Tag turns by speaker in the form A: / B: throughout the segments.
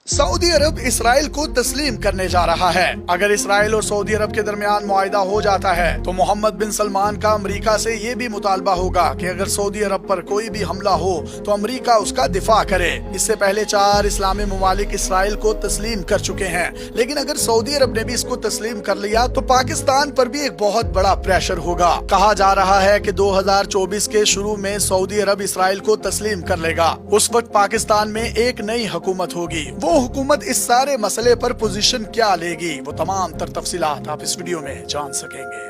A: Saudi अरब Israel को तस्लीम करने जा रहा है। अगर इसराइल और सऊदी अरब के दरमियान मुआहिदा हो जाता है तो मोहम्मद बिन सलमान का अमेरिका से ये भी मुतालबा होगा कि अगर सऊदी अरब पर कोई भी हमला हो तो अमेरिका उसका दिफा करे। इससे पहले 4 इस्लामी ममालिक इसराइल को तस्लीम कर चुके हैं, लेकिन अगर सऊदी अरब ने भी इसको तस्लीम कर लिया तो पाकिस्तान पर भी एक बहुत बड़ा प्रेशर होगा। कहा जा रहा है कि 2024 के शुरू में सऊदी अरब इसराइल को तस्लीम कर लेगा। उस वक्त पाकिस्तान में एक नई हुकूमत होगी। वो हुकूमत इस सारे मसले पर पोजीशन क्या लेगी, वो तमाम तर तफसीलात आप इस वीडियो में जान सकेंगे।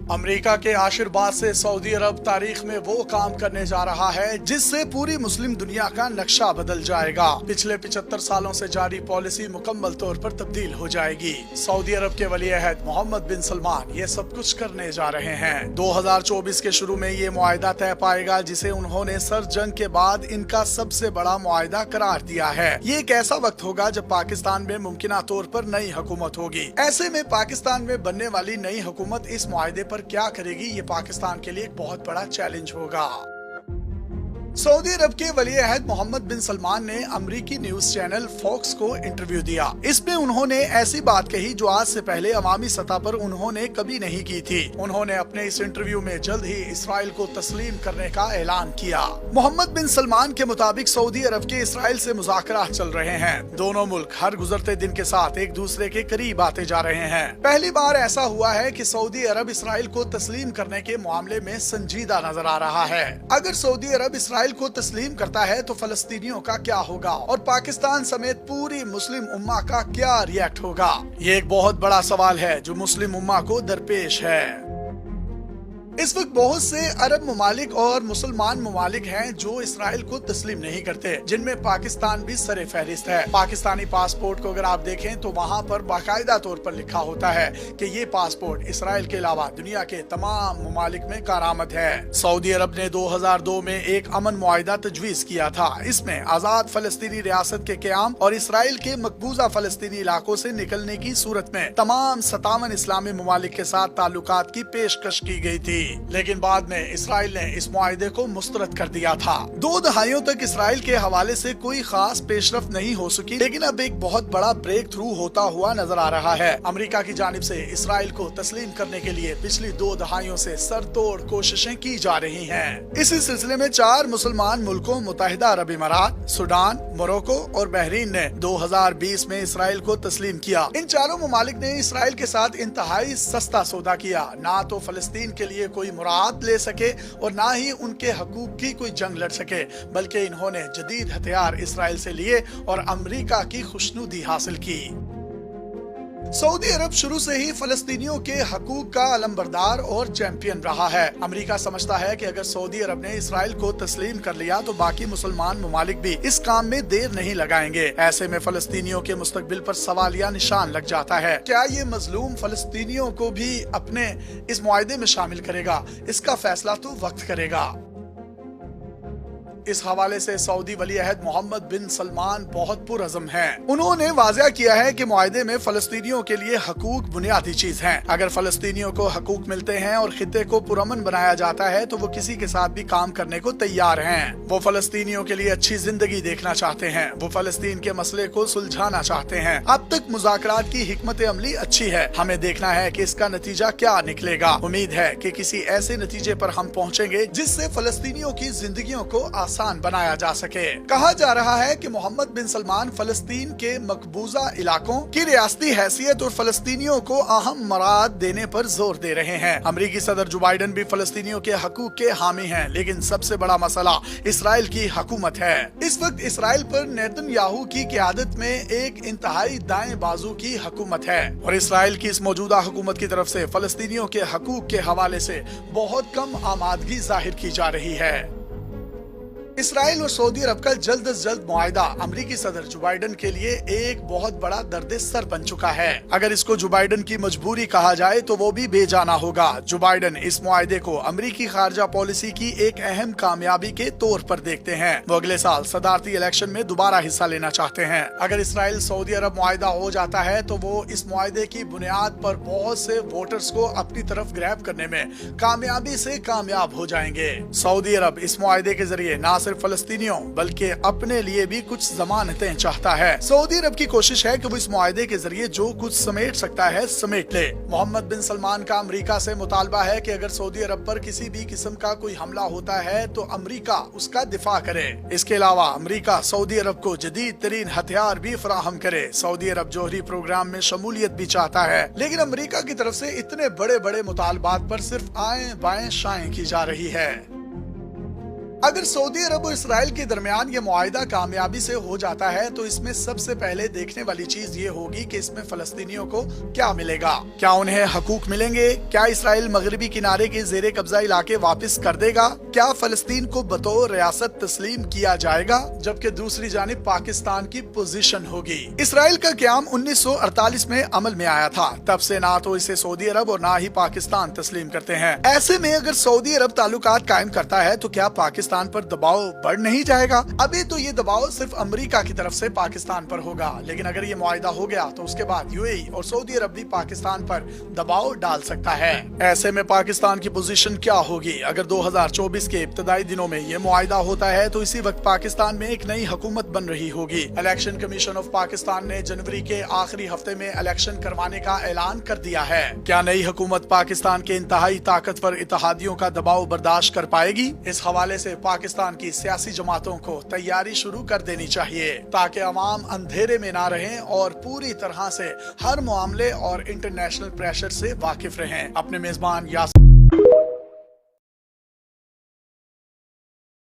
A: अमेरिका के आशीर्वाद से सऊदी अरब तारीख में वो काम करने जा रहा है जिससे पूरी मुस्लिम दुनिया का नक्शा बदल जाएगा। पिछले 75 सालों से जारी पॉलिसी मुकम्मल तौर पर तब्दील हो जाएगी। सऊदी अरब के वली अहद मोहम्मद बिन सलमान ये सब कुछ करने जा रहे हैं। 2024 के शुरू में ये मुआहिदा तय पाएगा जिसे उन्होंने सर जंग के बाद इनका सबसे बड़ा मुआहिदा करार दिया है। ये एक ऐसा वक्त होगा जब पाकिस्तान में मुमकिना तौर पर नई हुकूमत होगी। ऐसे में पाकिस्तान में बनने वाली नई हुकूमत इस मुआहिदे पर क्या करेगी, ये पाकिस्तान के लिए एक बहुत बड़ा चैलेंज होगा। सऊदी अरब के वली अहद मोहम्मद बिन सलमान ने अमरीकी न्यूज चैनल फॉक्स को इंटरव्यू दिया। इसमें उन्होंने ऐसी बात कही जो आज से पहले अवामी सतह पर उन्होंने कभी नहीं की थी। उन्होंने अपने इस इंटरव्यू में जल्द ही इसराइल को तस्लीम करने का ऐलान किया। मोहम्मद बिन सलमान के मुताबिक सऊदी अरब के इसराइल से मुज़ाकरात चल रहे हैं। दोनों मुल्क हर गुजरते दिन के साथ एक दूसरे के करीब आते जा रहे हैं। पहली बार ऐसा हुआ है कि सऊदी अरब इसराइल को तस्लीम करने के मामले में संजीदा नजर आ रहा है। अगर सऊदी अरब इसराइल को तस्लीम करता है तो फलस्तीनियों का क्या होगा और पाकिस्तान समेत पूरी मुस्लिम उम्मा का क्या रिएक्ट होगा, ये एक बहुत बड़ा सवाल है जो मुस्लिम उम्मा को दरपेश है। इस वक्त बहुत से अरब ममालिक और मुसलमान ममालिक हैं जो इसराइल को तस्लीम नहीं करते, जिनमें पाकिस्तान भी सरे फहरिस्त है। पाकिस्तानी पासपोर्ट को अगर आप देखें तो वहाँ पर बाकायदा तौर पर लिखा होता है कि ये पासपोर्ट इसराइल के अलावा दुनिया के तमाम ममालिक में कारामद है। सऊदी अरब ने 2002 में एक अमन मुआहिदा तजवीज किया था। इसमें आजाद फलस्तीनी रियासत के क़याम और इसराइल के मकबूजा फलस्तीनी इलाकों से निकलने की सूरत में तमाम 57 इस्लामी ममालिक के साथ ताल्लुकात की पेशकश की गई थी, लेकिन बाद में इसराइल ने इस मुआहिदे को मुस्तरद कर दिया था। 2 दहाइयों तक इसराइल के हवाले से कोई खास पेशरफ नहीं हो सकी, लेकिन अब एक बहुत बड़ा ब्रेक थ्रू होता हुआ नजर आ रहा है। अमेरिका की जानिब से इसराइल को तस्लीम करने के लिए पिछली 2 दहाइयों से सरतोड़ कोशिशें की जा रही हैं। इसी सिलसिले में 4 मुसलमान मुल्कों मुत्तहिदा अरब इमारात, सूडान, मोरक्को और बहरीन ने 2020 में इसराइल को तस्लीम किया। इन चारों ममालिक ने इसराइल के साथ इंतहाई सस्ता सौदा किया। ना तो फलस्तीन के लिए कोई मुराद ले सके और ना ही उनके हकूक की कोई जंग लड़ सके, बल्कि इन्होंने जदीद हथियार इसराइल से लिए और अमेरिका की खुशनुदी हासिल की। सऊदी अरब शुरू से ही फलस्तीनियों के हकूक का अलमबरदार और चैंपियन रहा है। अमेरिका समझता है कि अगर सऊदी अरब ने इसराइल को तस्लीम कर लिया तो बाकी मुसलमान ममालिक भी इस काम में देर नहीं लगाएंगे। ऐसे में फलस्तीनियों के मुस्तकबिल पर सवालिया निशान लग जाता है। क्या ये मजलूम फलस्तीनियों को भी अपने इस मुआहिदे में शामिल करेगा? इसका फैसला तो वक्त करेगा। इस हवाले से सऊदी वली अहद मोहम्मद बिन सलमान बहुत पुरअज़म हैं। उन्होंने वाज़ेह किया है कि मुआहिदे में फलस्तीनियों के लिए हकूक बुनियादी चीज हैं। अगर फलस्तीनियों को हकूक मिलते हैं और खित्ते को पुरअमन बनाया जाता है तो वो किसी के साथ भी काम करने को तैयार हैं। वो फलस्तीनियों के लिए अच्छी जिंदगी देखना चाहते हैं। वो फलस्तीन के मसले को सुलझाना चाहते हैं। अब तक मुज़ाकरात की हिकमत अमली अच्छी है। हमें देखना है कि इसका नतीजा क्या निकलेगा। उम्मीद है कि किसी ऐसे नतीजे पर हम पहुँचेंगे जिससे फलस्तीनियों की जिंदगियों को आसान बनाया जा सके। कहा जा रहा है कि मोहम्मद बिन सलमान फलस्तीन के मकबूजा इलाकों की रियासती हैसियत और फलस्तीनियों को अहम मराद देने पर जोर दे रहे हैं। अमेरिकी सदर जो बाइडन भी फलस्तीनियों के हकूक के हामी हैं, लेकिन सबसे बड़ा मसला इसराइल की हुकूमत है। इस वक्त इसराइल पर नेतन्याहू की क़यादत में एक इंतहाई दाएं बाजू की हुकूमत है और इसराइल की इस मौजूदा हुकूमत की तरफ से फलस्तीनियों के हकूक के हवाले से बहुत कम आमादगी जाहिर की जा रही है। इसराइल और सऊदी अरब का जल्द से जल्द मुआहिदा अमेरिकी सदर जो बाइडन के लिए एक बहुत बड़ा दर्द सर बन चुका है। अगर इसको जो बाइडन की मजबूरी कहा जाए तो वो भी बेजाना होगा। जो बाइडन इस मुआहिदे को अमेरिकी खारजा पॉलिसी की एक अहम कामयाबी के तौर पर देखते हैं। वो अगले साल सदारती इलेक्शन में दोबारा हिस्सा लेना चाहते हैं। अगर इसराइल सऊदी अरब मुआहिदा हो जाता है तो वो इस मुआहिदे की बुनियाद पर बहुत से वोटर्स को अपनी तरफ ग्रैब करने में कामयाबी से कामयाब हो जाएंगे। सऊदी अरब इस मुआहिदे के जरिए ना सिर्फ फलस्तीनियों बल्कि अपने लिए भी कुछ जमानतें चाहता है। सऊदी अरब की कोशिश है कि वो इस मुआहदे के जरिए जो कुछ समेट सकता है समेट ले। मोहम्मद बिन सलमान का अमेरिका से मुतालबा है कि अगर सऊदी अरब पर किसी भी किस्म का कोई हमला होता है तो अमेरिका उसका दिफा करे। इसके अलावा अमेरिका सऊदी अरब को जदीद तरीन हथियार भी फराहम करे। सऊदी अरब जोहरी प्रोग्राम में शमूलियत भी चाहता है, लेकिन अमेरिका की तरफ से इतने बड़े बड़े मुतालबात पर सिर्फ आए बाएं शाएं की जा रही है। अगर सऊदी अरब और इसराइल के दरमियान ये मुआहिदा कामयाबी से हो जाता है तो इसमें सबसे पहले देखने वाली चीज ये होगी कि इसमें फलस्तीनियों को क्या मिलेगा। क्या उन्हें हकूक मिलेंगे? क्या इसराइल मगरबी किनारे के जेरे कब्जा इलाके वापस कर देगा? क्या फलस्तीन को बतौर रियासत तस्लीम किया जाएगा? जबकि दूसरी जानिब पाकिस्तान की पोजीशन होगी। इसराइल का क़याम 1948 में अमल में आया था, तब से ना तो इसे सऊदी अरब और ना ही पाकिस्तान तस्लीम करते हैं। ऐसे में अगर सऊदी अरब ताल्लुकात कायम करता है तो क्या पाकिस्तान पर दबाव बढ़ नहीं जाएगा? अभी तो ये दबाव सिर्फ अमेरिका की तरफ से पाकिस्तान पर होगा, लेकिन अगर ये मुआहिदा हो गया तो उसके बाद यूएई और सऊदी अरब भी पाकिस्तान पर दबाव डाल सकता है। ऐसे में पाकिस्तान की पोजीशन क्या होगी? अगर 2024 के इब्तदाई दिनों में ये मुआहिदा होता है तो इसी वक्त पाकिस्तान में एक नई हुकूमत बन रही होगी। इलेक्शन कमीशन ऑफ पाकिस्तान ने जनवरी के आखिरी हफ्ते में इलेक्शन करवाने का ऐलान कर दिया है। क्या नई हुकूमत पाकिस्तान के इंतहाई ताकतवर इत्तेहादियों का दबाव बर्दाश्त कर पाएगी? इस हवाले से पाकिस्तान की सियासी जमातों को तैयारी शुरू कर देनी चाहिए ताकि अवाम अंधेरे में ना रहें और पूरी तरह से हर मामले और इंटरनेशनल प्रेशर से वाकिफ रहें। अपने मेजबान यासिर